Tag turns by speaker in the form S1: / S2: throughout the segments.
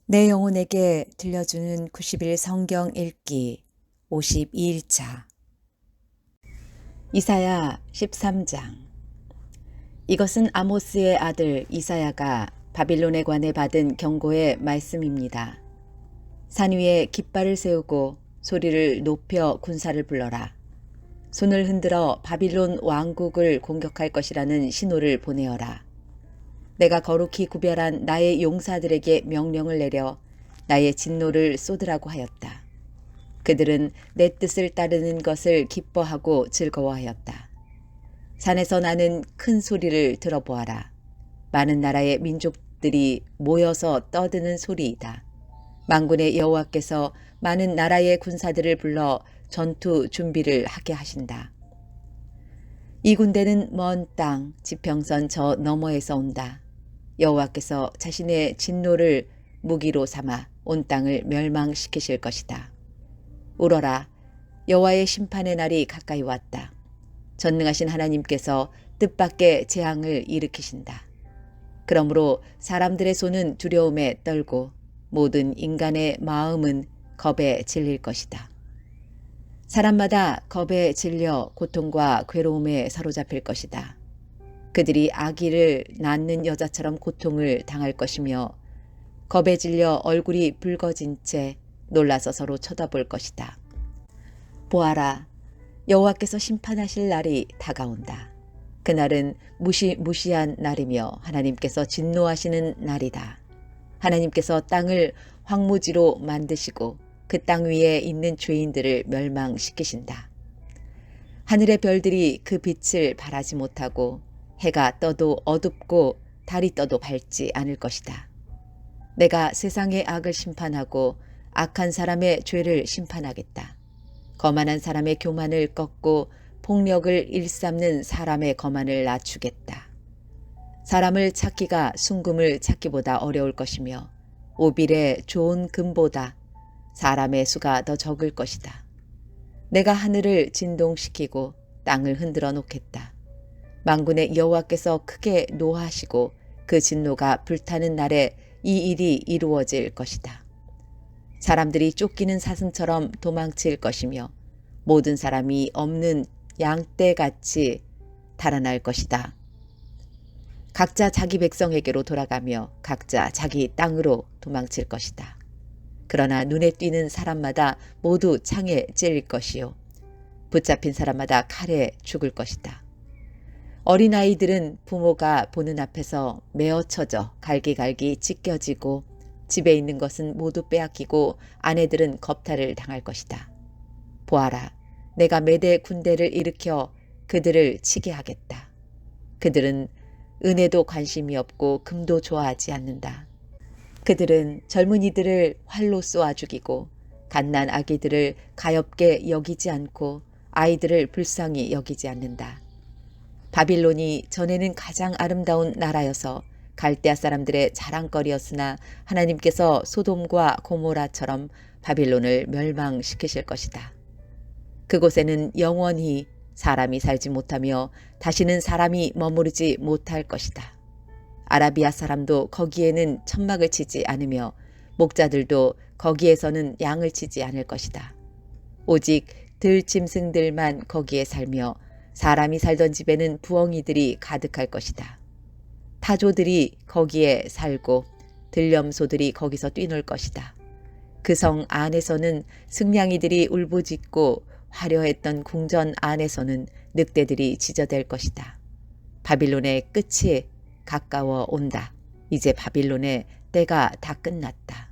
S1: 내 영혼에게 들려주는 90일 성경 읽기 52일차 이사야 13장. 이것은 아모스의 아들 이사야가 바빌론에 관해 받은 경고의 말씀입니다. 산 위에 깃발을 세우고 소리를 높여 군사를 불러라. 손을 흔들어 바빌론 왕국을 공격할 것이라는 신호를 보내어라. 내가 거룩히 구별한 나의 용사들에게 명령을 내려 나의 진노를 쏟으라고 하였다. 그들은 내 뜻을 따르는 것을 기뻐하고 즐거워하였다. 산에서 나는 큰 소리를 들어보아라. 많은 나라의 민족들이 모여서 떠드는 소리이다. 만군의 여호와께서 많은 나라의 군사들을 불러 전투 준비를 하게 하신다. 이 군대는 먼 땅 지평선 저 너머에서 온다. 여호와께서 자신의 진노를 무기로 삼아 온 땅을 멸망시키실 것이다. 울어라. 여호와의 심판의 날이 가까이 왔다. 전능하신 하나님께서 뜻밖의 재앙을 일으키신다. 그러므로 사람들의 손은 두려움에 떨고 모든 인간의 마음은 겁에 질릴 것이다. 사람마다 겁에 질려 고통과 괴로움에 사로잡힐 것이다. 그들이 아기를 낳는 여자처럼 고통을 당할 것이며 겁에 질려 얼굴이 붉어진 채 놀라서 서로 쳐다볼 것이다. 보아라, 여호와께서 심판하실 날이 다가온다. 그날은 무시무시한 날이며 하나님께서 진노하시는 날이다. 하나님께서 땅을 황무지로 만드시고 그 땅 위에 있는 죄인들을 멸망시키신다. 하늘의 별들이 그 빛을 발하지 못하고 해가 떠도 어둡고 달이 떠도 밝지 않을 것이다. 내가 세상의 악을 심판하고 악한 사람의 죄를 심판하겠다. 거만한 사람의 교만을 꺾고 폭력을 일삼는 사람의 거만을 낮추겠다. 사람을 찾기가 순금을 찾기보다 어려울 것이며 오빌의 좋은 금보다 사람의 수가 더 적을 것이다. 내가 하늘을 진동시키고 땅을 흔들어 놓겠다. 만군의 여호와께서 크게 노하시고 그 진노가 불타는 날에 이 일이 이루어질 것이다. 사람들이 쫓기는 사슴처럼 도망칠 것이며 모든 사람이 없는 양떼같이 달아날 것이다. 각자 자기 백성에게로 돌아가며 각자 자기 땅으로 도망칠 것이다. 그러나 눈에 띄는 사람마다 모두 창에 찔릴 것이요 붙잡힌 사람마다 칼에 죽을 것이다. 어린아이들은 부모가 보는 앞에서 메어쳐져 갈기갈기 찢겨지고 집에 있는 것은 모두 빼앗기고 아내들은 겁탈을 당할 것이다. 보아라, 내가 메대 군대를 일으켜 그들을 치게 하겠다. 그들은 은혜도 관심이 없고 금도 좋아하지 않는다. 그들은 젊은이들을 활로 쏘아 죽이고 갓난 아기들을 가엾게 여기지 않고 아이들을 불쌍히 여기지 않는다. 바빌론이 전에는 가장 아름다운 나라여서 갈대아 사람들의 자랑거리였으나 하나님께서 소돔과 고모라처럼 바빌론을 멸망시키실 것이다. 그곳에는 영원히 사람이 살지 못하며 다시는 사람이 머무르지 못할 것이다. 아라비아 사람도 거기에는 천막을 치지 않으며 목자들도 거기에서는 양을 치지 않을 것이다. 오직 들짐승들만 거기에 살며 사람이 살던 집에는 부엉이들이 가득할 것이다. 타조들이 거기에 살고 들염소들이 거기서 뛰놀 것이다. 그 성 안에서는 승냥이들이 울부짖고 화려했던 궁전 안에서는 늑대들이 짖어댈 것이다. 바빌론의 끝이 가까워 온다. 이제 바빌론의 때가 다 끝났다.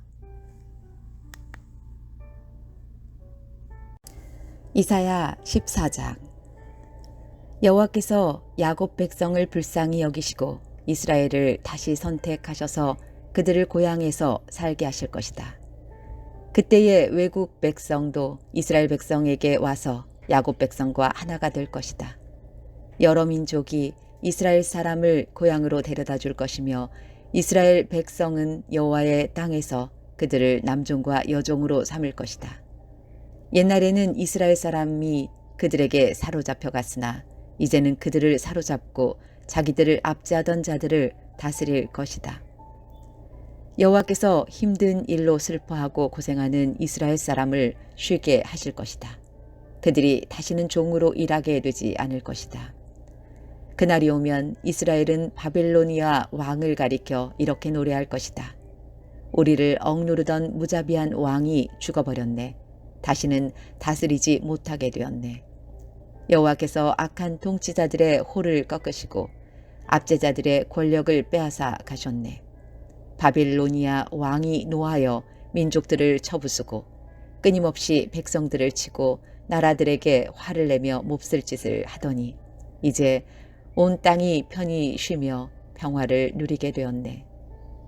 S1: 이사야 14장. 여호와께서 야곱 백성을 불쌍히 여기시고 이스라엘을 다시 선택하셔서 그들을 고향에서 살게 하실 것이다. 그때의 외국 백성도 이스라엘 백성에게 와서 야곱 백성과 하나가 될 것이다. 여러 민족이 이스라엘 사람을 고향으로 데려다 줄 것이며 이스라엘 백성은 여호와의 땅에서 그들을 남종과 여종으로 삼을 것이다. 옛날에는 이스라엘 사람이 그들에게 사로잡혀 갔으나 이제는 그들을 사로잡고 자기들을 압제하던 자들을 다스릴 것이다. 여호와께서 힘든 일로 슬퍼하고 고생하는 이스라엘 사람을 쉬게 하실 것이다. 그들이 다시는 종으로 일하게 되지 않을 것이다. 그날이 오면 이스라엘은 바빌로니아 왕을 가리켜 이렇게 노래할 것이다. 우리를 억누르던 무자비한 왕이 죽어버렸네. 다시는 다스리지 못하게 되었네. 여호와께서 악한 통치자들의 호를 꺾으시고 압제자들의 권력을 빼앗아 가셨네. 바빌로니아 왕이 노하여 민족들을 쳐부수고 끊임없이 백성들을 치고 나라들에게 화를 내며 몹쓸 짓을 하더니 이제 온 땅이 편히 쉬며 평화를 누리게 되었네.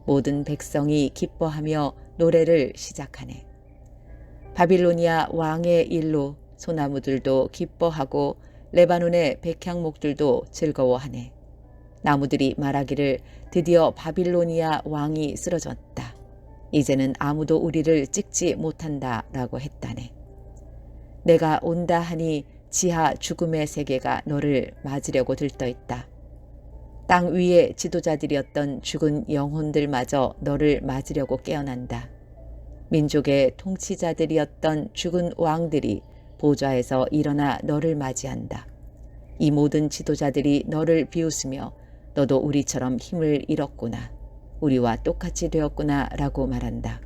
S1: 모든 백성이 기뻐하며 노래를 시작하네. 바빌로니아 왕의 일로 소나무들도 기뻐하고 레바논의 백향목들도 즐거워하네. 나무들이 말하기를 드디어 바빌로니아 왕이 쓰러졌다. 이제는 아무도 우리를 찍지 못한다 라고 했다네. 내가 온다 하니 지하 죽음의 세계가 너를 맞으려고 들떠있다. 땅 위의 지도자들이었던 죽은 영혼들마저 너를 맞으려고 깨어난다. 민족의 통치자들이었던 죽은 왕들이 보좌에서 일어나 너를 맞이한다. 이 모든 지도자들이 너를 비웃으며 너도 우리처럼 힘을 잃었구나. 우리와 똑같이 되었구나 라고 말한다.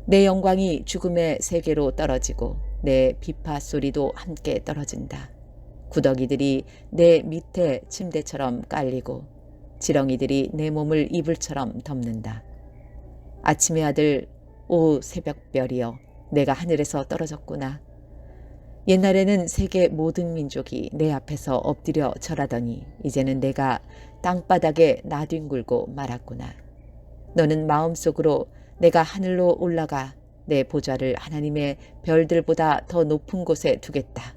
S1: 내 영광이 죽음의 세계로 떨어지고 내 비파 소리도 함께 떨어진다. 구더기들이 내 밑에 침대처럼 깔리고 지렁이들이 내 몸을 이불처럼 덮는다. 아침의 아들 오 새벽별이여 내가 하늘에서 떨어졌구나. 옛날에는 세계 모든 민족이 내 앞에서 엎드려 절하더니 이제는 내가 땅바닥에 나뒹굴고 말았구나. 너는 마음속으로 내가 하늘로 올라가 내 보좌를 하나님의 별들보다 더 높은 곳에 두겠다.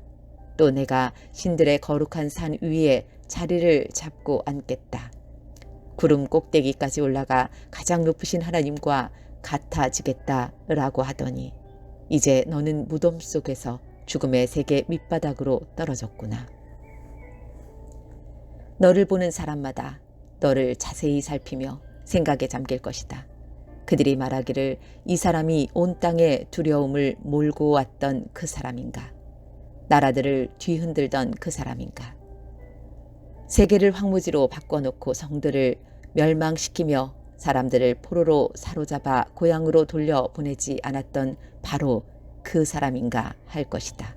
S1: 또 내가 신들의 거룩한 산 위에 자리를 잡고 앉겠다. 구름 꼭대기까지 올라가 가장 높으신 하나님과 같아지겠다 라고 하더니 이제 너는 무덤 속에서 죽음의 세계 밑바닥으로 떨어졌구나. 너를 보는 사람마다 너를 자세히 살피며 생각에 잠길 것이다. 그들이 말하기를 이 사람이 온 땅에 두려움을 몰고 왔던 그 사람인가? 나라들을 뒤흔들던 그 사람인가? 세계를 황무지로 바꿔놓고 성들을 멸망시키며 사람들을 포로로 사로잡아 고향으로 돌려보내지 않았던 바로 그 사람인가 할 것이다.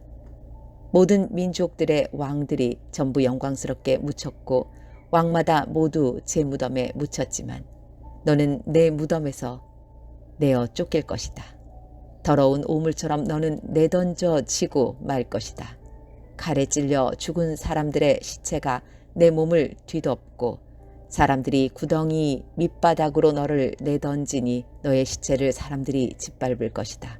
S1: 모든 민족들의 왕들이 전부 영광스럽게 묻혔고 왕마다 모두 제 무덤에 묻혔지만 너는 내 무덤에서 내어 쫓길 것이다. 더러운 오물처럼 너는 내던져지고 말 것이다. 칼에 찔려 죽은 사람들의 시체가 내 몸을 뒤덮고 사람들이 구덩이 밑바닥으로 너를 내던지니 너의 시체를 사람들이 짓밟을 것이다.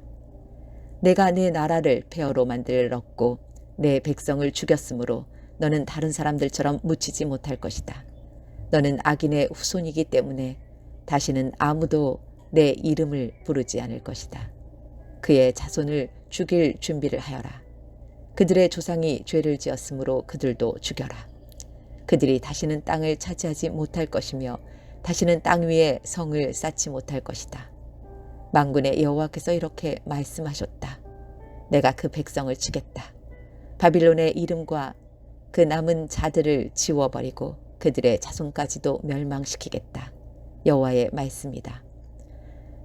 S1: 내가 내 나라를 폐허로 만들었고 내 백성을 죽였으므로 너는 다른 사람들처럼 묻히지 못할 것이다. 너는 악인의 후손이기 때문에 다시는 아무도 내 이름을 부르지 않을 것이다. 그의 자손을 죽일 준비를 하여라. 그들의 조상이 죄를 지었으므로 그들도 죽여라. 그들이 다시는 땅을 차지하지 못할 것이며 다시는 땅 위에 성을 쌓지 못할 것이다. 만군의 여호와께서 이렇게 말씀하셨다. 내가 그 백성을 치겠다. 바빌론의 이름과 그 남은 자들을 지워버리고 그들의 자손까지도 멸망시키겠다. 여호와의 말씀이다.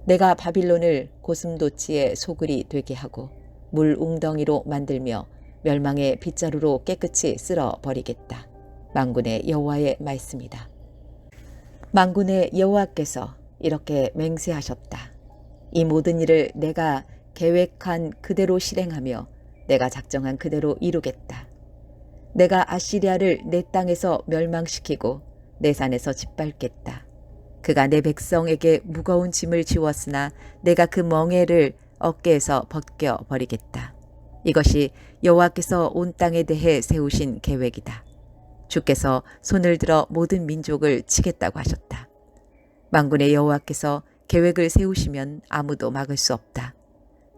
S1: 내가 바빌론을 고슴도치의 소굴이 되게 하고 물 웅덩이로 만들며 멸망의 빗자루로 깨끗이 쓸어버리겠다. 만군의 여호와의 말씀이다. 만군의 여호와께서 이렇게 맹세하셨다. 이 모든 일을 내가 계획한 그대로 실행하며 내가 작정한 그대로 이루겠다. 내가 아시리아를 내 땅에서 멸망시키고 내 산에서 짓밟겠다. 그가 내 백성에게 무거운 짐을 지웠으나 내가 그 멍에를 어깨에서 벗겨버리겠다. 이것이 여호와께서 온 땅에 대해 세우신 계획이다. 주께서 손을 들어 모든 민족을 치겠다고 하셨다. 만군의 여호와께서 계획을 세우시면 아무도 막을 수 없다.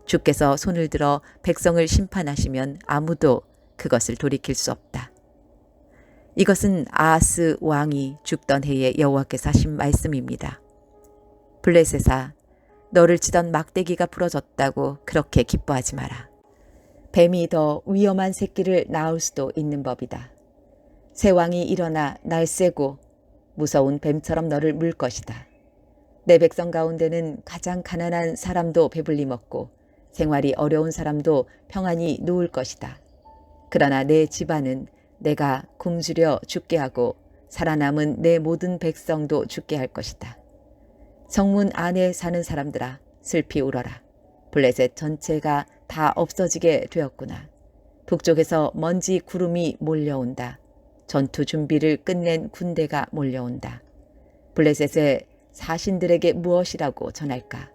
S1: 주께서 손을 들어 백성을 심판하시면 아무도 그것을 돌이킬 수 없다. 이것은 아하스 왕이 죽던 해에 여호와께서 하신 말씀입니다. 블레셋아, 너를 치던 막대기가 부러졌다고 그렇게 기뻐하지 마라. 뱀이 더 위험한 새끼를 낳을 수도 있는 법이다. 새왕이 일어나 날쌔고 무서운 뱀처럼 너를 물 것이다. 내 백성 가운데는 가장 가난한 사람도 배불리 먹고 생활이 어려운 사람도 평안히 누울 것이다. 그러나 내 집안은 내가 굶주려 죽게 하고 살아남은 내 모든 백성도 죽게 할 것이다. 성문 안에 사는 사람들아, 슬피 울어라. 블레셋 전체가 다 없어지게 되었구나. 북쪽에서 먼지 구름이 몰려온다. 전투 준비를 끝낸 군대가 몰려온다. 블레셋의 사신들에게 무엇이라고 전할까?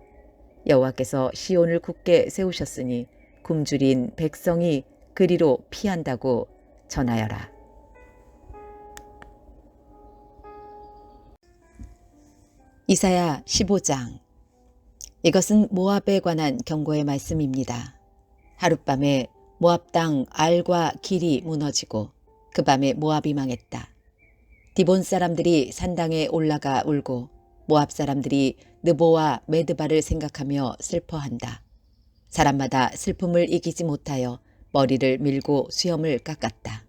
S1: 여호와께서 시온을 굳게 세우셨으니 굶주린 백성이 그리로 피한다고 전하여라. 이사야 15장. 이것은 모압에 관한 경고의 말씀입니다. 하룻밤에 모압 땅 알과 길이 무너지고 그 밤에 모압이 망했다. 디본 사람들이 산당에 올라가 울고 모압 사람들이 느보와 메드바를 생각하며 슬퍼한다. 사람마다 슬픔을 이기지 못하여 머리를 밀고 수염을 깎았다.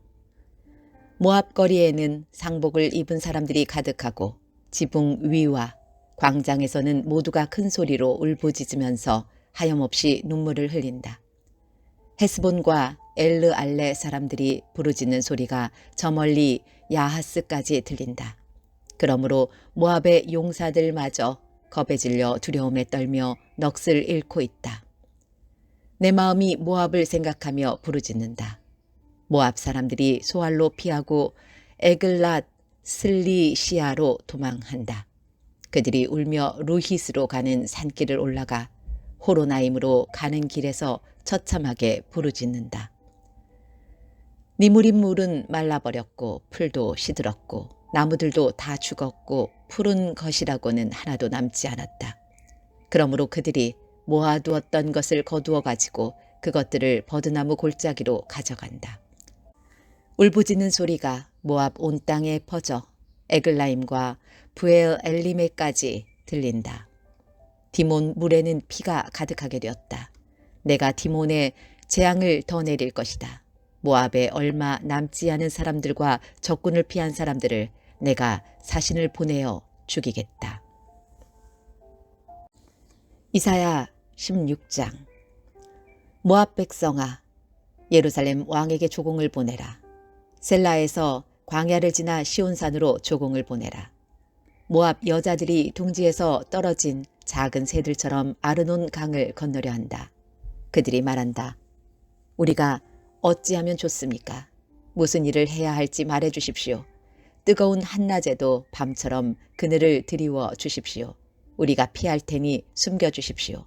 S1: 모압 거리에는 상복을 입은 사람들이 가득하고 지붕 위와 광장에서는 모두가 큰 소리로 울부짖으면서 하염없이 눈물을 흘린다. 헤스본과 엘르알레 사람들이 부르짖는 소리가 저 멀리 야하스까지 들린다. 그러므로 모압의 용사들마저 겁에 질려 두려움에 떨며 넋을 잃고 있다. 내 마음이 모압을 생각하며 부르짖는다. 모압 사람들이 소알로 피하고 에글랏 슬리시아로 도망한다. 그들이 울며 루히스로 가는 산길을 올라가 호로나임으로 가는 길에서 처참하게 부르짖는다. 니무린 물은 말라버렸고 풀도 시들었고 나무들도 다 죽었고 푸른 것이라고는 하나도 남지 않았다. 그러므로 그들이 모아두었던 것을 거두어 가지고 그것들을 버드나무 골짜기로 가져간다. 울부짖는 소리가 모압 온 땅에 퍼져 에글라임과 부엘 엘리메까지 들린다. 디몬 물에는 피가 가득하게 되었다. 내가 디몬에 재앙을 더 내릴 것이다. 모압에 얼마 남지 않은 사람들과 적군을 피한 사람들을 내가 사신을 보내어 죽이겠다. 이사야 16장. 모압 백성아, 예루살렘 왕에게 조공을 보내라. 셀라에서 광야를 지나 시온산으로 조공을 보내라. 모압 여자들이 둥지에서 떨어진 작은 새들처럼 아르논 강을 건너려 한다. 그들이 말한다. 우리가 어찌하면 좋습니까? 무슨 일을 해야 할지 말해 주십시오. 뜨거운 한낮에도 밤처럼 그늘을 드리워 주십시오. 우리가 피할 테니 숨겨 주십시오.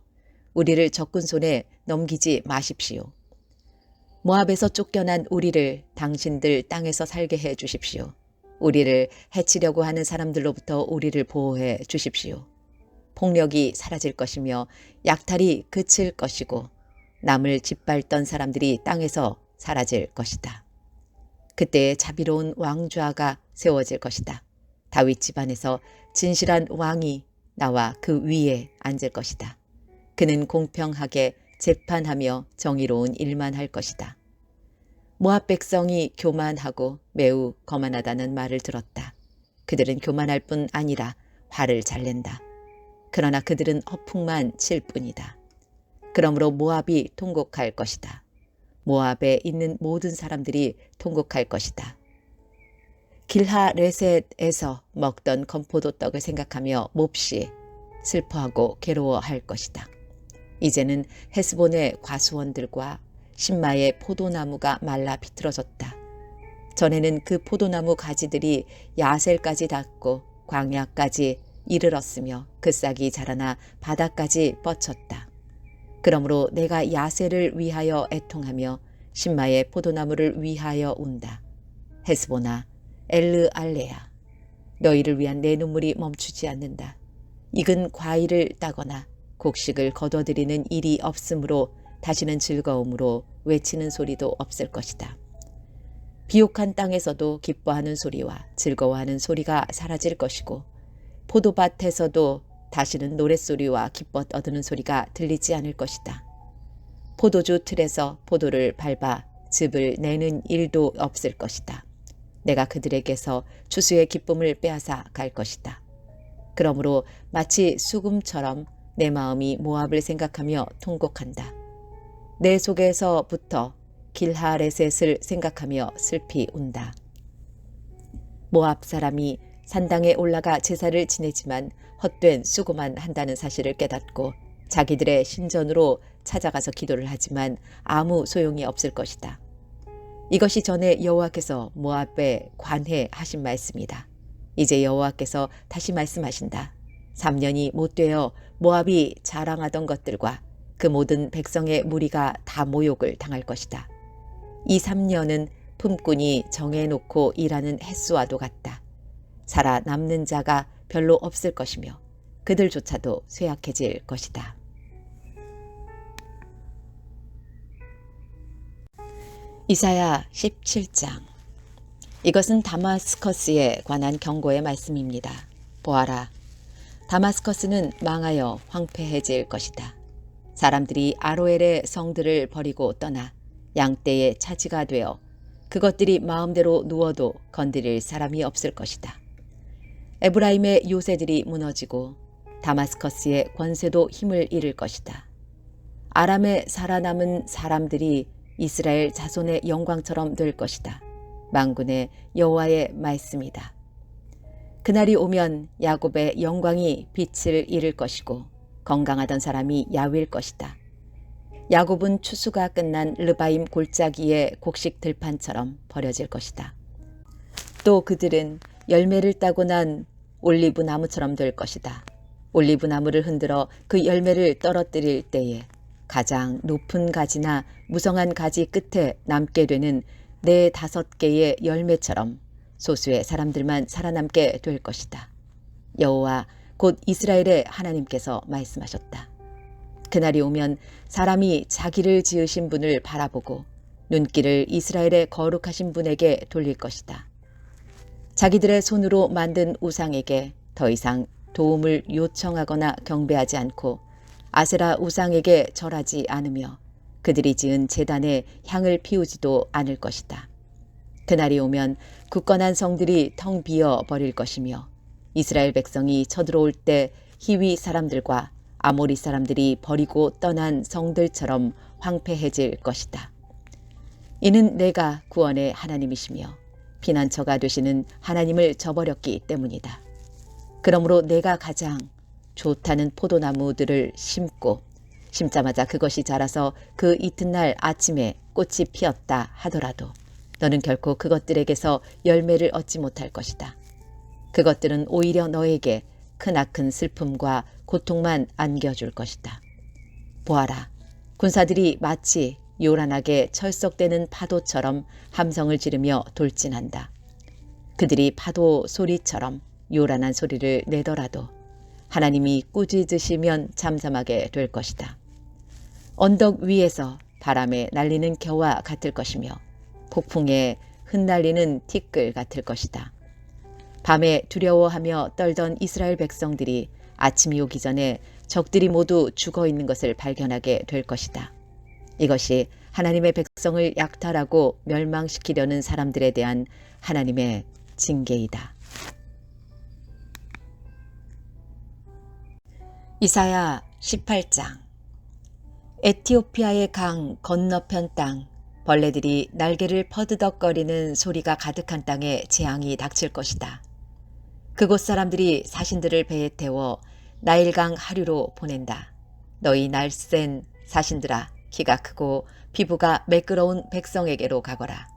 S1: 우리를 적군 손에 넘기지 마십시오. 모압에서 쫓겨난 우리를 당신들 땅에서 살게 해 주십시오. 우리를 해치려고 하는 사람들로부터 우리를 보호해 주십시오. 폭력이 사라질 것이며 약탈이 그칠 것이고 남을 짓밟던 사람들이 땅에서 사라질 것이다. 그때 자비로운 왕좌가 세워질 것이다. 다윗 집안에서 진실한 왕이 나와 그 위에 앉을 것이다. 그는 공평하게 재판하며 정의로운 일만 할 것이다. 모압 백성이 교만하고 매우 거만하다는 말을 들었다. 그들은 교만할 뿐 아니라 화를 잘 낸다. 그러나 그들은 허풍만 칠 뿐이다. 그러므로 모압이 통곡할 것이다. 모압에 있는 모든 사람들이 통곡할 것이다. 길하레셋에서 먹던 건포도 떡을 생각하며 몹시 슬퍼하고 괴로워할 것이다. 이제는 헤스본의 과수원들과 신마의 포도나무가 말라 비틀어졌다. 전에는 그 포도나무 가지들이 야셀까지 닿고 광야까지 이르렀으며 그 싹이 자라나 바다까지 뻗쳤다. 그러므로 내가 야셀을 위하여 애통하며 신마의 포도나무를 위하여 운다. 헤스보나 엘르알레야, 너희를 위한 내 눈물이 멈추지 않는다. 익은 과일을 따거나 곡식을 거둬들이는 일이 없으므로 다시는 즐거움으로 외치는 소리도 없을 것이다. 비옥한 땅에서도 기뻐하는 소리와 즐거워하는 소리가 사라질 것이고 포도밭에서도 다시는 노랫소리와 기껏 얻는 소리가 들리지 않을 것이다. 포도주 틀에서 포도를 밟아 즙을 내는 일도 없을 것이다. 내가 그들에게서 추수의 기쁨을 빼앗아 갈 것이다. 그러므로 마치 수금처럼 내 마음이 모압을 생각하며 통곡한다. 내 속에서부터 길하레셋을 생각하며 슬피 운다. 모압 사람이 산당에 올라가 제사를 지내지만 헛된 수고만 한다는 사실을 깨닫고 자기들의 신전으로 찾아가서 기도를 하지만 아무 소용이 없을 것이다. 이것이 전에 여호와께서 모압에 관해 하신 말씀이다. 이제 여호와께서 다시 말씀하신다. 3년이 못되어 모압이 자랑하던 것들과 그 모든 백성의 무리가 다 모욕을 당할 것이다. 이 3년은 품꾼이 정해놓고 일하는 햇수와도 같다. 살아남는 자가 별로 없을 것이며 그들조차도 쇠약해질 것이다. 이사야 17장. 이것은 다마스커스에 관한 경고의 말씀입니다. 보아라, 다마스커스는 망하여 황폐해질 것이다. 사람들이 아로엘의 성들을 버리고 떠나 양떼의 차지가 되어 그것들이 마음대로 누워도 건드릴 사람이 없을 것이다. 에브라임의 요새들이 무너지고 다마스커스의 권세도 힘을 잃을 것이다. 아람에 살아남은 사람들이 이스라엘 자손의 영광처럼 될 것이다. 만군의 여호와의 말씀이다. 그날이 오면 야곱의 영광이 빛을 잃을 것이고 건강하던 사람이 야위일 것이다. 야곱은 추수가 끝난 르바임 골짜기의 곡식 들판처럼 버려질 것이다. 또 그들은 열매를 따고 난 올리브 나무처럼 될 것이다. 올리브 나무를 흔들어 그 열매를 떨어뜨릴 때에 가장 높은 가지나 무성한 가지 끝에 남게 되는 4-5개의 열매처럼 소수의 사람들만 살아남게 될 것이다. 여호와 곧 이스라엘의 하나님께서 말씀하셨다. 그날이 오면 사람이 자기를 지으신 분을 바라보고 눈길을 이스라엘의 거룩하신 분에게 돌릴 것이다. 자기들의 손으로 만든 우상에게 더 이상 도움을 요청하거나 경배하지 않고 아세라 우상에게 절하지 않으며 그들이 지은 제단에 향을 피우지도 않을 것이다. 그날이 오면 굳건한 성들이 텅 비어 버릴 것이며 이스라엘 백성이 쳐들어올 때 히위 사람들과 아모리 사람들이 버리고 떠난 성들처럼 황폐해질 것이다. 이는 내가 구원의 하나님이시며 피난처가 되시는 하나님을 저버렸기 때문이다. 그러므로 내가 가장 좋다는 포도나무들을 심고 심자마자 그것이 자라서 그 이튿날 아침에 꽃이 피었다 하더라도 너는 결코 그것들에게서 열매를 얻지 못할 것이다. 그것들은 오히려 너에게 크나큰 슬픔과 고통만 안겨줄 것이다. 보아라, 군사들이 마치 요란하게 철썩대는 파도처럼 함성을 지르며 돌진한다. 그들이 파도 소리처럼 요란한 소리를 내더라도 하나님이 꾸짖으시면 잠잠하게 될 것이다. 언덕 위에서 바람에 날리는 겨와 같을 것이며 폭풍에 흩날리는 티끌 같을 것이다. 밤에 두려워하며 떨던 이스라엘 백성들이 아침이 오기 전에 적들이 모두 죽어 있는 것을 발견하게 될 것이다. 이것이 하나님의 백성을 약탈하고 멸망시키려는 사람들에 대한 하나님의 징계이다. 이사야 18장. 에티오피아의 강 건너편 땅, 벌레들이 날개를 퍼드덕거리는 소리가 가득한 땅에 재앙이 닥칠 것이다. 그곳 사람들이 사신들을 배에 태워 나일강 하류로 보낸다. 너희 날쌘 사신들아, 키가 크고 피부가 매끄러운 백성에게로 가거라.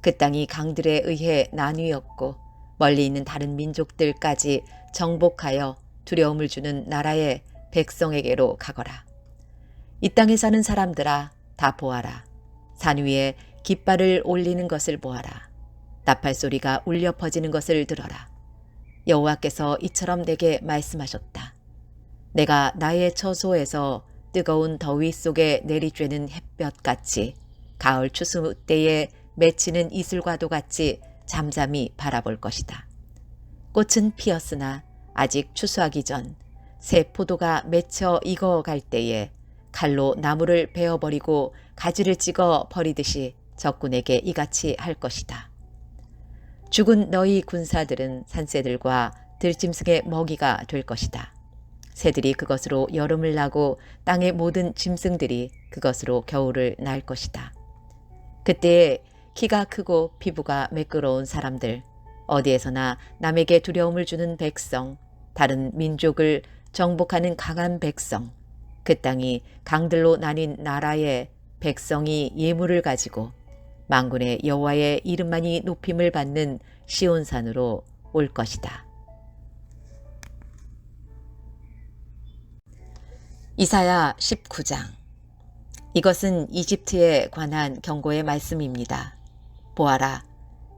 S1: 그 땅이 강들에 의해 나뉘었고 멀리 있는 다른 민족들까지 정복하여 두려움을 주는 나라의 백성에게로 가거라. 이 땅에 사는 사람들아, 다 보아라. 산 위에 깃발을 올리는 것을 보아라. 나팔 소리가 울려 퍼지는 것을 들어라. 여호와께서 이처럼 내게 말씀하셨다. 내가 나의 처소에서 뜨거운 더위 속에 내리쬐는 햇볕같이 가을 추수 때에 맺히는 이슬과도 같이 잠잠히 바라볼 것이다. 꽃은 피었으나 아직 추수하기 전 새 포도가 맺혀 익어갈 때에 칼로 나무를 베어버리고 가지를 찍어 버리듯이 적군에게 이같이 할 것이다. 죽은 너희 군사들은 산새들과 들짐승의 먹이가 될 것이다. 새들이 그것으로 여름을 나고 땅의 모든 짐승들이 그것으로 겨울을 날 것이다. 그때에 키가 크고 피부가 매끄러운 사람들, 어디에서나 남에게 두려움을 주는 백성, 다른 민족을 정복하는 강한 백성, 그 땅이 강들로 나뉜 나라의 백성이 예물을 가지고 만군의 여호와의 이름만이 높임을 받는 시온산으로 올 것이다. 이사야 19장. 이것은 이집트에 관한 경고의 말씀입니다. 보아라,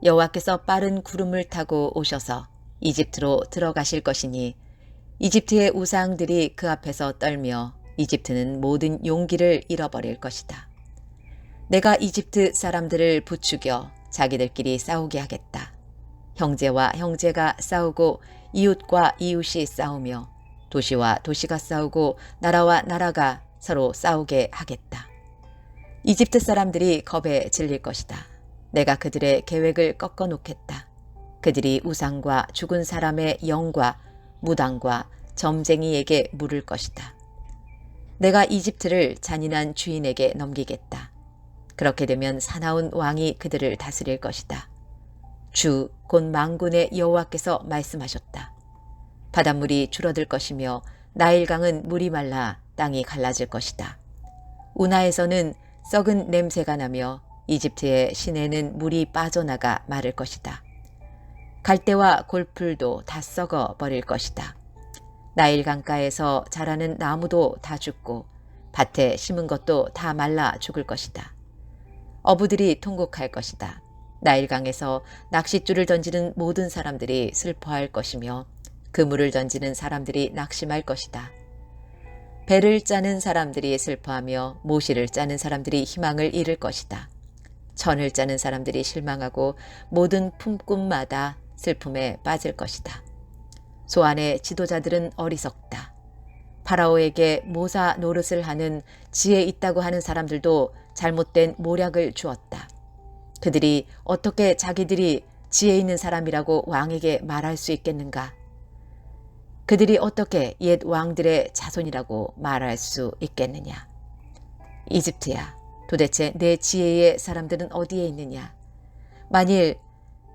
S1: 여호와께서 빠른 구름을 타고 오셔서 이집트로 들어가실 것이니 이집트의 우상들이 그 앞에서 떨며 이집트는 모든 용기를 잃어버릴 것이다. 내가 이집트 사람들을 부추겨 자기들끼리 싸우게 하겠다. 형제와 형제가 싸우고 이웃과 이웃이 싸우며 도시와 도시가 싸우고 나라와 나라가 서로 싸우게 하겠다. 이집트 사람들이 겁에 질릴 것이다. 내가 그들의 계획을 꺾어 놓겠다. 그들이 우상과 죽은 사람의 영과 무당과 점쟁이에게 물을 것이다. 내가 이집트를 잔인한 주인에게 넘기겠다. 그렇게 되면 사나운 왕이 그들을 다스릴 것이다. 주 곧 만군의 여호와께서 말씀하셨다. 바닷물이 줄어들 것이며 나일강은 물이 말라 땅이 갈라질 것이다. 운하에서는 썩은 냄새가 나며 이집트의 시내는 물이 빠져나가 마를 것이다. 갈대와 골풀도 다 썩어 버릴 것이다. 나일 강가에서 자라는 나무도 다 죽고 밭에 심은 것도 다 말라 죽을 것이다. 어부들이 통곡할 것이다. 나일강에서 낚싯줄을 던지는 모든 사람들이 슬퍼할 것이며 그물을 던지는 사람들이 낙심할 것이다. 배를 짜는 사람들이 슬퍼하며 모시를 짜는 사람들이 희망을 잃을 것이다. 천을 짜는 사람들이 실망하고 모든 품꾼마다 슬픔에 빠질 것이다. 소안의 지도자들은 어리석다. 파라오에게 모사 노릇을 하는 지혜 있다고 하는 사람들도 잘못된 모략을 주었다. 그들이 어떻게 자기들이 지혜 있는 사람이라고 왕에게 말할 수 있겠는가? 그들이 어떻게 옛 왕들의 자손이라고 말할 수 있겠느냐? 이집트야, 도대체 내 지혜의 사람들은 어디에 있느냐? 만일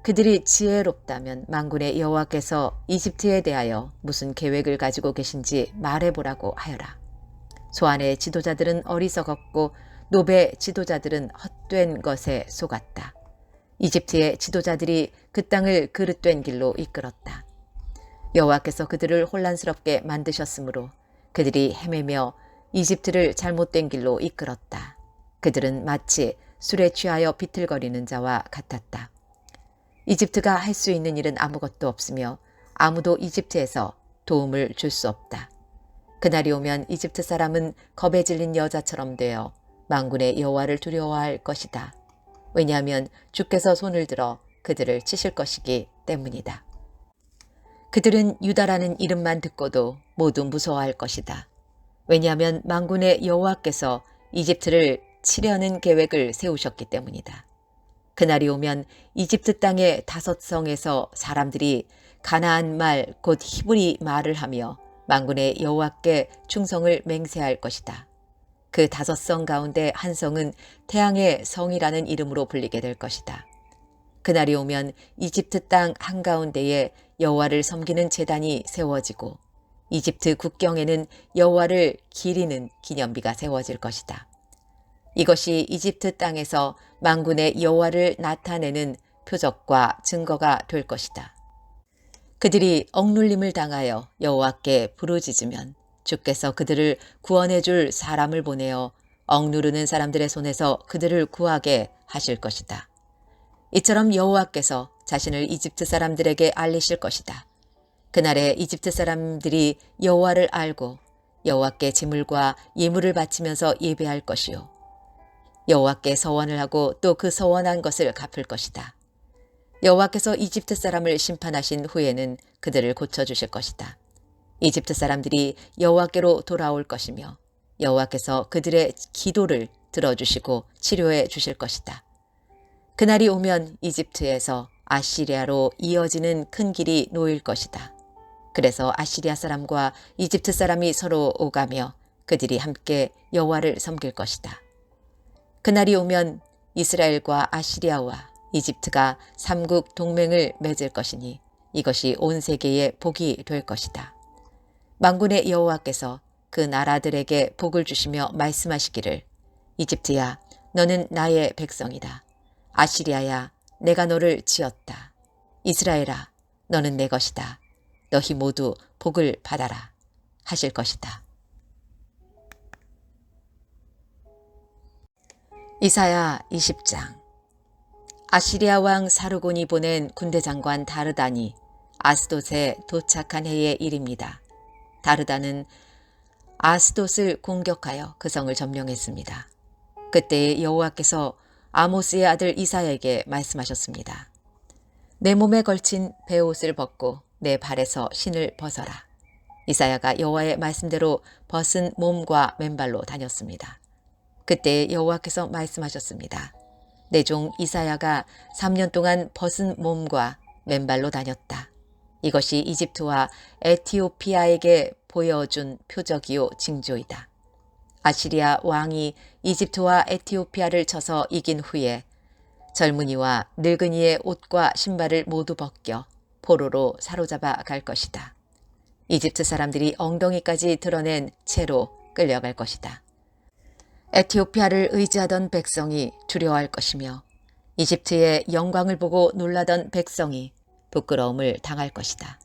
S1: 그들이 지혜롭다면 만군의 여호와께서 이집트에 대하여 무슨 계획을 가지고 계신지 말해보라고 하여라. 소안의 지도자들은 어리석었고 노베 지도자들은 헛된 것에 속았다. 이집트의 지도자들이 그 땅을 그릇된 길로 이끌었다. 여호와께서 그들을 혼란스럽게 만드셨으므로 그들이 헤매며 이집트를 잘못된 길로 이끌었다. 그들은 마치 술에 취하여 비틀거리는 자와 같았다. 이집트가 할 수 있는 일은 아무것도 없으며 아무도 이집트에서 도움을 줄 수 없다. 그날이 오면 이집트 사람은 겁에 질린 여자처럼 되어 만군의 여호와를 두려워할 것이다. 왜냐하면 주께서 손을 들어 그들을 치실 것이기 때문이다. 그들은 유다라는 이름만 듣고도 모두 무서워할 것이다. 왜냐하면 만군의 여호와께서 이집트를 치려는 계획을 세우셨기 때문이다. 그날이 오면 이집트 땅의 5성에서 사람들이 가나안 말 곧 히브리 말을 하며 만군의 여호와께 충성을 맹세할 것이다. 그 5성 가운데 한 성은 태양의 성이라는 이름으로 불리게 될 것이다. 그날이 오면 이집트 땅 한가운데에 여호와를 섬기는 제단이 세워지고 이집트 국경에는 여호와를 기리는 기념비가 세워질 것이다. 이것이 이집트 땅에서 만군의 여호와를 나타내는 표적과 증거가 될 것이다. 그들이 억눌림을 당하여 여호와께 부르짖으면 주께서 그들을 구원해 줄 사람을 보내어 억누르는 사람들의 손에서 그들을 구하게 하실 것이다. 이처럼 여호와께서 자신을 이집트 사람들에게 알리실 것이다. 그날에 이집트 사람들이 여호와를 알고 여호와께 제물과 예물을 바치면서 예배할 것이요 여호와께 서원을 하고 또 그 서원한 것을 갚을 것이다. 여호와께서 이집트 사람을 심판하신 후에는 그들을 고쳐주실 것이다. 이집트 사람들이 여호와께로 돌아올 것이며 여호와께서 그들의 기도를 들어주시고 치료해 주실 것이다. 그날이 오면 이집트에서 아시리아로 이어지는 큰 길이 놓일 것이다. 그래서 아시리아 사람과 이집트 사람이 서로 오가며 그들이 함께 여호와를 섬길 것이다. 그날이 오면 이스라엘과 아시리아와 이집트가 삼국 동맹을 맺을 것이니 이것이 온 세계의 복이 될 것이다. 만군의 여호와께서 그 나라들에게 복을 주시며 말씀하시기를 이집트야 너는 나의 백성이다. 아시리아야 내가 너를 지었다. 이스라엘아 너는 내 것이다. 너희 모두 복을 받아라 하실 것이다. 이사야 20장. 아시리아 왕 사르곤이 보낸 군대 장관 다르단이 아스돗에 도착한 해의 일입니다. 다르단은 아스돗을 공격하여 그 성을 점령했습니다. 그때 여호와께서 아모스의 아들 이사야에게 말씀하셨습니다. 내 몸에 걸친 베옷을 벗고 내 발에서 신을 벗어라. 이사야가 여호와의 말씀대로 벗은 몸과 맨발로 다녔습니다. 그때 여호와께서 말씀하셨습니다. 내 종 이사야가 3년 동안 벗은 몸과 맨발로 다녔다. 이것이 이집트와 에티오피아에게 보여준 표적이요 징조이다. 아시리아 왕이 이집트와 에티오피아를 쳐서 이긴 후에 젊은이와 늙은이의 옷과 신발을 모두 벗겨 포로로 사로잡아 갈 것이다. 이집트 사람들이 엉덩이까지 드러낸 채로 끌려갈 것이다. 에티오피아를 의지하던 백성이 두려워할 것이며 이집트의 영광을 보고 놀라던 백성이 부끄러움을 당할 것이다.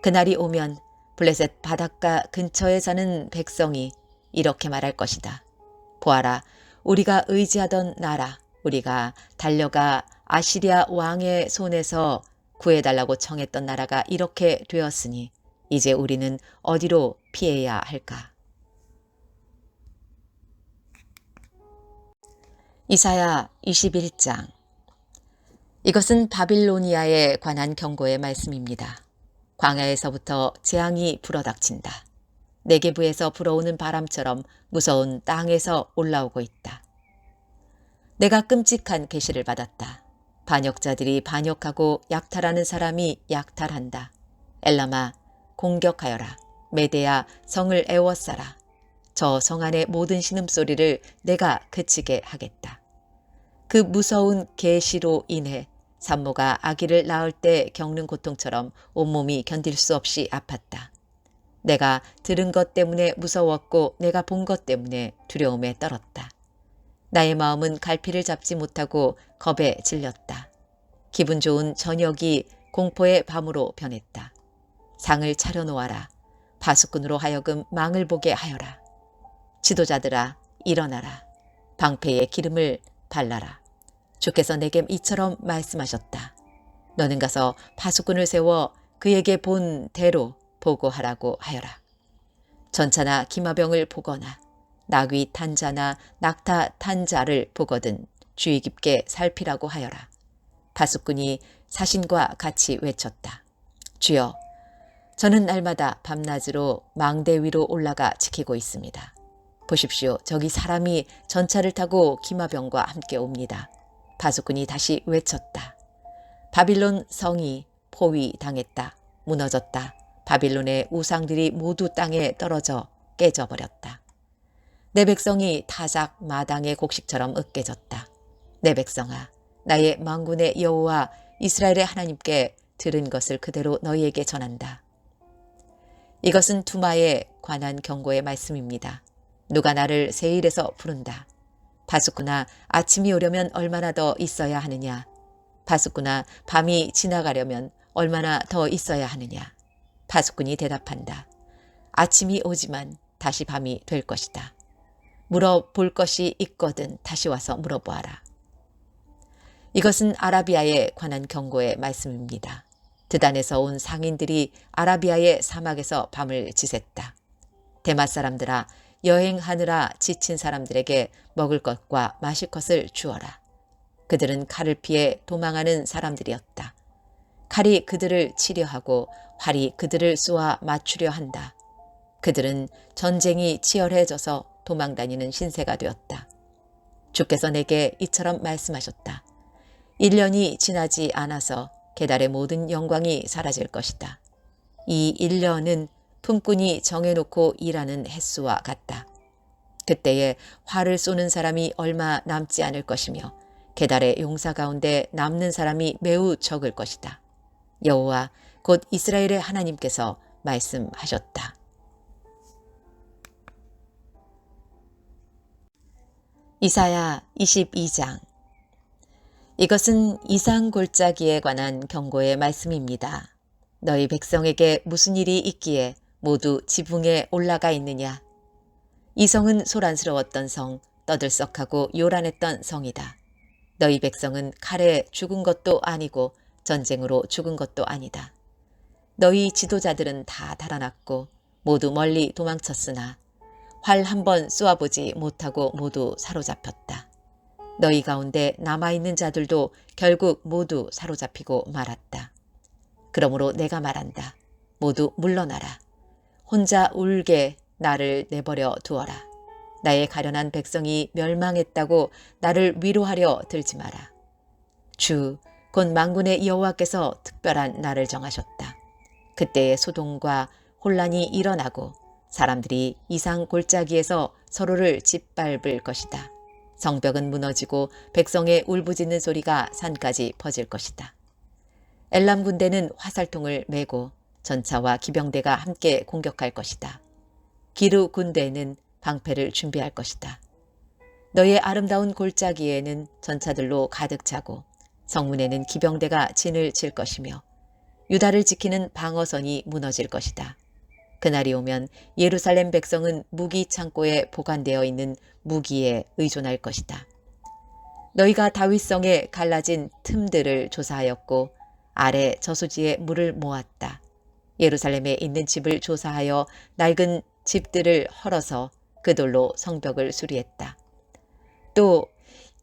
S1: 그날이 오면 블레셋 바닷가 근처에 사는 백성이 이렇게 말할 것이다. 보아라, 우리가 의지하던 나라, 우리가 달려가 아시리아 왕의 손에서 구해달라고 청했던 나라가 이렇게 되었으니 이제 우리는 어디로 피해야 할까? 이사야 21장. 이것은 바빌로니아에 관한 경고의 말씀입니다. 광야에서부터 재앙이 불어닥친다. 네게부에서 불어오는 바람처럼 무서운 땅에서 올라오고 있다. 내가 끔찍한 계시를 받았다. 반역자들이 반역하고 약탈하는 사람이 약탈한다. 엘람아 공격하여라. 메대야 성을 애워싸라. 저 성 안의 모든 신음소리를 내가 그치게 하겠다. 그 무서운 계시로 인해 산모가 아기를 낳을 때 겪는 고통처럼 온몸이 견딜 수 없이 아팠다. 내가 들은 것 때문에 무서웠고 내가 본 것 때문에 두려움에 떨었다. 나의 마음은 갈피를 잡지 못하고 겁에 질렸다. 기분 좋은 저녁이 공포의 밤으로 변했다. 상을 차려놓아라. 파수꾼으로 하여금 망을 보게 하여라. 지도자들아 일어나라. 방패에 기름을 발라라. 주께서 내게 이처럼 말씀하셨다. 너는 가서 파수꾼을 세워 그에게 본 대로 보고하라고 하여라. 전차나 기마병을 보거나 나귀 탄 자나 낙타 탄 자를 보거든 주의 깊게 살피라고 하여라. 파수꾼이 사신과 같이 외쳤다. 주여, 저는 날마다 밤낮으로 망대 위로 올라가 지키고 있습니다. 보십시오. 저기 사람이 전차를 타고 기마병과 함께 옵니다. 파수꾼이 다시 외쳤다. 바빌론 성이 포위당했다. 무너졌다. 바빌론의 우상들이 모두 땅에 떨어져 깨져버렸다. 내 백성이 타작 마당의 곡식처럼 으깨졌다. 내 백성아, 나의 만군의 여호와 이스라엘의 하나님께 들은 것을 그대로 너희에게 전한다. 이것은 두마에 관한 경고의 말씀입니다. 누가 나를 세일에서 부른다. 파수꾼아, 아침이 오려면 얼마나 더 있어야 하느냐. 파수꾼아, 밤이 지나가려면 얼마나 더 있어야 하느냐. 파수꾼이 대답한다. 아침이 오지만 다시 밤이 될 것이다. 물어볼 것이 있거든 다시 와서 물어보아라. 이것은 아라비아에 관한 경고의 말씀입니다. 드단에서 온 상인들이 아라비아의 사막에서 밤을 지샜다. 대맛 사람들아, 여행하느라 지친 사람들에게 먹을 것과 마실 것을 주어라. 그들은 칼을 피해 도망하는 사람들이었다. 칼이 그들을 치려하고 활이 그들을 쏘아 맞추려 한다. 그들은 전쟁이 치열해져서 도망다니는 신세가 되었다. 주께서 내게 이처럼 말씀하셨다. 1년이 지나지 않아서 게달의 모든 영광이 사라질 것이다. 이 1년은 품꾼이 정해놓고 일하는 햇수와 같다. 그때에 활을 쏘는 사람이 얼마 남지 않을 것이며 게달의 용사 가운데 남는 사람이 매우 적을 것이다. 여호와 곧 이스라엘의 하나님께서 말씀하셨다. 이사야 22장. 이것은 이상 골짜기에 관한 경고의 말씀입니다. 너희 백성에게 무슨 일이 있기에 모두 지붕에 올라가 있느냐. 이 성은 소란스러웠던 성, 떠들썩하고 요란했던 성이다. 너희 백성은 칼에 죽은 것도 아니고 전쟁으로 죽은 것도 아니다. 너희 지도자들은 다 달아났고 모두 멀리 도망쳤으나 활 한 번 쏘아보지 못하고 모두 사로잡혔다. 너희 가운데 남아있는 자들도 결국 모두 사로잡히고 말았다. 그러므로 내가 말한다. 모두 물러나라. 혼자 울게 나를 내버려 두어라. 나의 가련한 백성이 멸망했다고 나를 위로하려 들지 마라. 주, 곧 만군의 여호와께서 특별한 날을 정하셨다. 그때에 소동과 혼란이 일어나고 사람들이 이상 골짜기에서 서로를 짓밟을 것이다. 성벽은 무너지고 백성의 울부짖는 소리가 산까지 퍼질 것이다. 엘람 군대는 화살통을 메고 전차와 기병대가 함께 공격할 것이다. 기르 군대는 방패를 준비할 것이다. 너의 아름다운 골짜기에는 전차들로 가득 차고 성문에는 기병대가 진을 칠 것이며 유다를 지키는 방어선이 무너질 것이다. 그날이 오면 예루살렘 백성은 무기 창고에 보관되어 있는 무기에 의존할 것이다. 너희가 다윗성에 갈라진 틈들을 조사하였고 아래 저수지에 물을 모았다. 예루살렘에 있는 집을 조사하여 낡은 집들을 헐어서 그 돌로 성벽을 수리했다. 또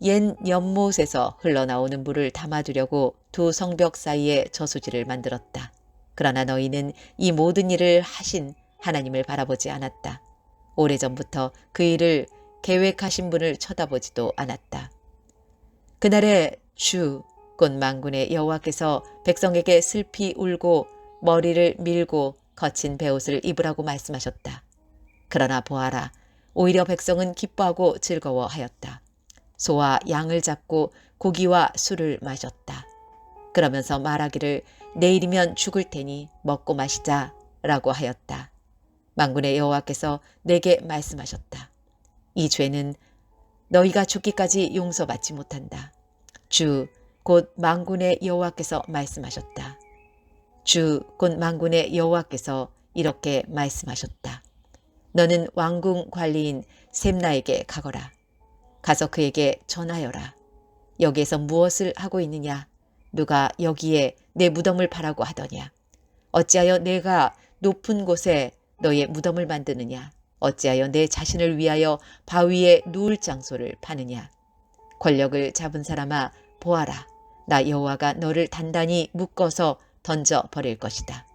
S1: 옛 연못에서 흘러나오는 물을 담아두려고 두 성벽 사이에 저수지를 만들었다. 그러나 너희는 이 모든 일을 하신 하나님을 바라보지 않았다. 오래전부터 그 일을 계획하신 분을 쳐다보지도 않았다. 그날에 주, 곧 만군의 여호와께서 백성에게 슬피 울고 머리를 밀고 거친 베옷을 입으라고 말씀하셨다. 그러나 보아라, 오히려 백성은 기뻐하고 즐거워하였다. 소와 양을 잡고 고기와 술을 마셨다. 그러면서 말하기를 내일이면 죽을 테니 먹고 마시자 라고 하였다. 만군의 여호와께서 내게 말씀하셨다. 이 죄는 너희가 죽기까지 용서받지 못한다. 주, 곧 만군의 여호와께서 말씀하셨다. 주, 곧 만군의 여호와께서 이렇게 말씀하셨다. 너는 왕궁 관리인 셈나에게 가거라. 가서 그에게 전하여라. 여기에서 무엇을 하고 있느냐? 누가 여기에 내 무덤을 파라고 하더냐? 어찌하여 내가 높은 곳에 너의 무덤을 만드느냐? 어찌하여 내 자신을 위하여 바위에 누울 장소를 파느냐? 권력을 잡은 사람아, 보아라. 나 여호와가 너를 단단히 묶어서 던져 버릴 것이다.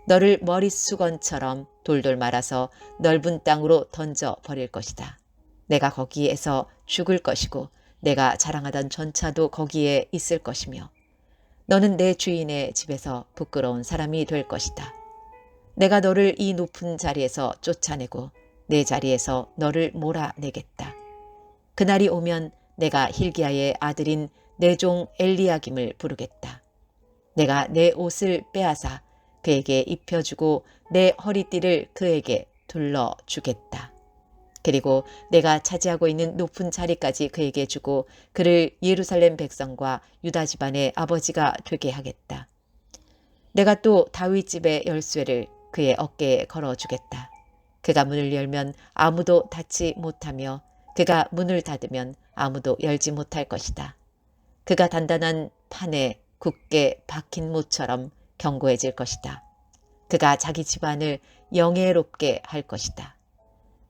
S1: 너를 머릿수건처럼 돌돌 말아서 넓은 땅으로 던져 버릴 것이다. 내가 거기에서 죽을 것이고 내가 자랑하던 전차도 거기에 있을 것이며 너는 내 주인의 집에서 부끄러운 사람이 될 것이다. 내가 너를 이 높은 자리에서 쫓아내고 내 자리에서 너를 몰아내겠다. 그날이 오면 내가 hil기야의 아들인 내 종 엘리야김을 부르겠다. 내가 내 옷을 빼앗아 그에게 입혀주고 내 허리띠를 그에게 둘러주겠다. 그리고 내가 차지하고 있는 높은 자리까지 그에게 주고 그를 예루살렘 백성과 유다 집안의 아버지가 되게 하겠다. 내가 또 다윗 집의 열쇠를 그의 어깨에 걸어주겠다. 그가 문을 열면 아무도 닫지 못하며 그가 문을 닫으면 아무도 열지 못할 것이다. 그가 단단한 판에 굳게 박힌 못처럼 견고해질 것이다. 그가 자기 집안을 영예롭게 할 것이다.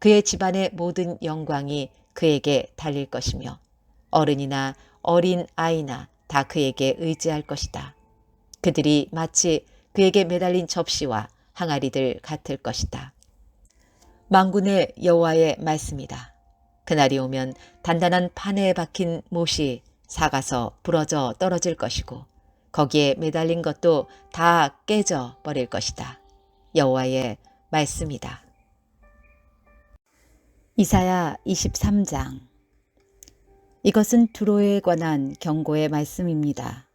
S1: 그의 집안의 모든 영광이 그에게 달릴 것이며 어른이나 어린 아이나 다 그에게 의지할 것이다. 그들이 마치 그에게 매달린 접시와 항아리들 같을 것이다. 만군의 여호와의 말씀이다. 그날이 오면 단단한 판에 박힌 못이 삭아서 부러져 떨어질 것이고 거기에 매달린 것도 다 깨져 버릴 것이다. 여호와의 말씀이다. 이사야 23장. 이것은 두로에 관한 경고의 말씀입니다.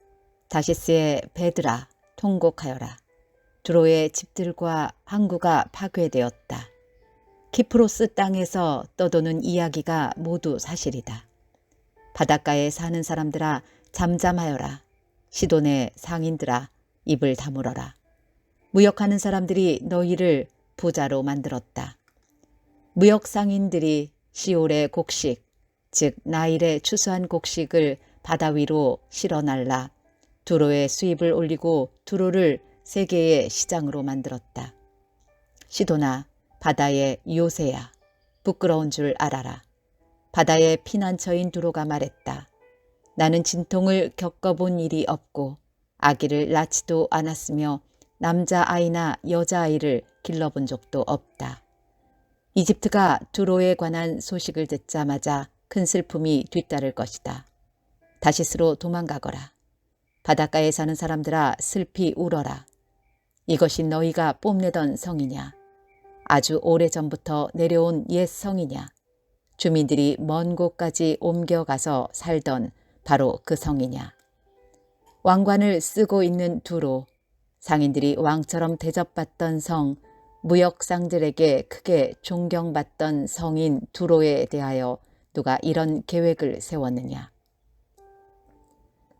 S1: 다시스의 배들아, 통곡하여라. 두로의 집들과 항구가 파괴되었다. 키프로스 땅에서 떠도는 이야기가 모두 사실이다. 바닷가에 사는 사람들아, 잠잠하여라. 시돈의 상인들아, 입을 다물어라. 무역하는 사람들이 너희를 부자로 만들었다. 무역 상인들이 시올의 곡식, 즉 나일의 추수한 곡식을 바다 위로 실어날라 두로의 수입을 올리고 두로를 세계의 시장으로 만들었다. 시도나 바다의 요새야, 부끄러운 줄 알아라. 바다의 피난처인 두로가 말했다. 나는 진통을 겪어본 일이 없고 아기를 낳지도 않았으며 남자아이나 여자아이를 길러본 적도 없다. 이집트가 두로에 관한 소식을 듣자마자 큰 슬픔이 뒤따를 것이다. 다시스로 도망가거라. 바닷가에 사는 사람들아, 슬피 울어라. 이것이 너희가 뽐내던 성이냐? 아주 오래전부터 내려온 옛 성이냐? 주민들이 먼 곳까지 옮겨가서 살던 바로 그 성이냐? 왕관을 쓰고 있는 두로, 상인들이 왕처럼 대접받던 성, 무역상들에게 크게 존경받던 성인 두로에 대하여 누가 이런 계획을 세웠느냐?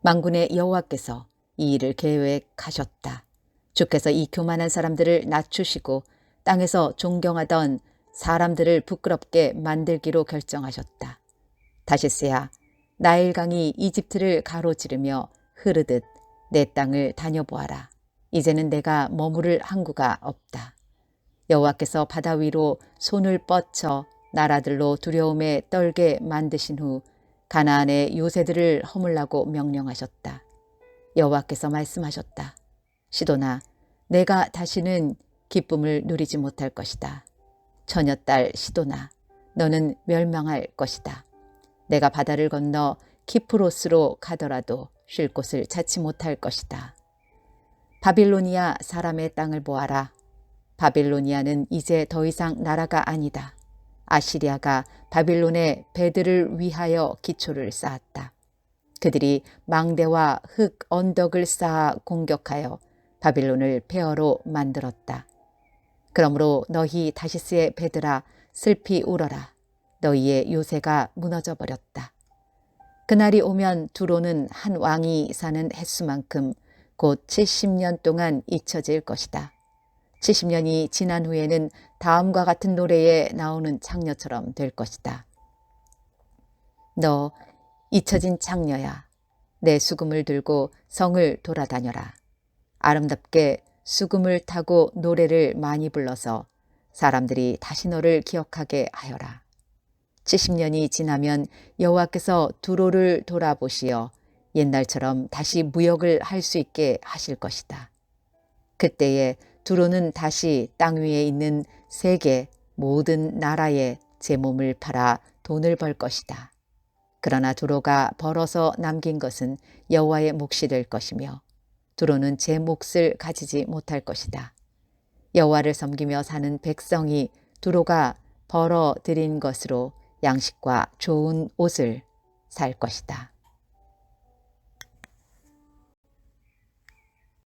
S1: 만군의 여호와께서 이 일을 계획하셨다. 주께서 이 교만한 사람들을 낮추시고 땅에서 존경하던 사람들을 부끄럽게 만들기로 결정하셨다. 다시스야, 나일강이 이집트를 가로지르며 흐르듯 내 땅을 다녀보아라. 이제는 내가 머무를 항구가 없다. 여호와께서 바다 위로 손을 뻗쳐 나라들로 두려움에 떨게 만드신 후 가나안의 요새들을 허물라고 명령하셨다. 여호와께서 말씀하셨다. 시도나, 내가 다시는 기쁨을 누리지 못할 것이다. 처녀딸 시도나, 너는 멸망할 것이다. 내가 바다를 건너 키프로스로 가더라도 쉴 곳을 찾지 못할 것이다. 바빌로니아 사람의 땅을 보아라. 바빌로니아는 이제 더 이상 나라가 아니다. 아시리아가 바빌론의 배들을 위하여 기초를 쌓았다. 그들이 망대와 흙 언덕을 쌓아 공격하여 바빌론을 폐허로 만들었다. 그러므로 너희 다시스의 배들아, 슬피 울어라. 너희의 요새가 무너져 버렸다. 그날이 오면 두로는 한 왕이 사는 횟수만큼 곧 70년 동안 잊혀질 것이다. 70년이 지난 후에는 다음과 같은 노래에 나오는 창녀처럼 될 것이다. 너 잊혀진 창녀야, 내 수금을 들고 성을 돌아다녀라. 아름답게 수금을 타고 노래를 많이 불러서 사람들이 다시 너를 기억하게 하여라. 70년이 지나면 여호와께서 두로를 돌아보시어 옛날처럼 다시 무역을 할 수 있게 하실 것이다. 그때에 두로는 다시 땅 위에 있는 세계 모든 나라에 제 몸을 팔아 돈을 벌 것이다. 그러나 두로가 벌어서 남긴 것은 여호와의 몫이 될 것이며 두로는 제 몫을 가지지 못할 것이다. 여호와를 섬기며 사는 백성이 두로가 벌어 들인 것으로 양식과 좋은 옷을 살 것이다.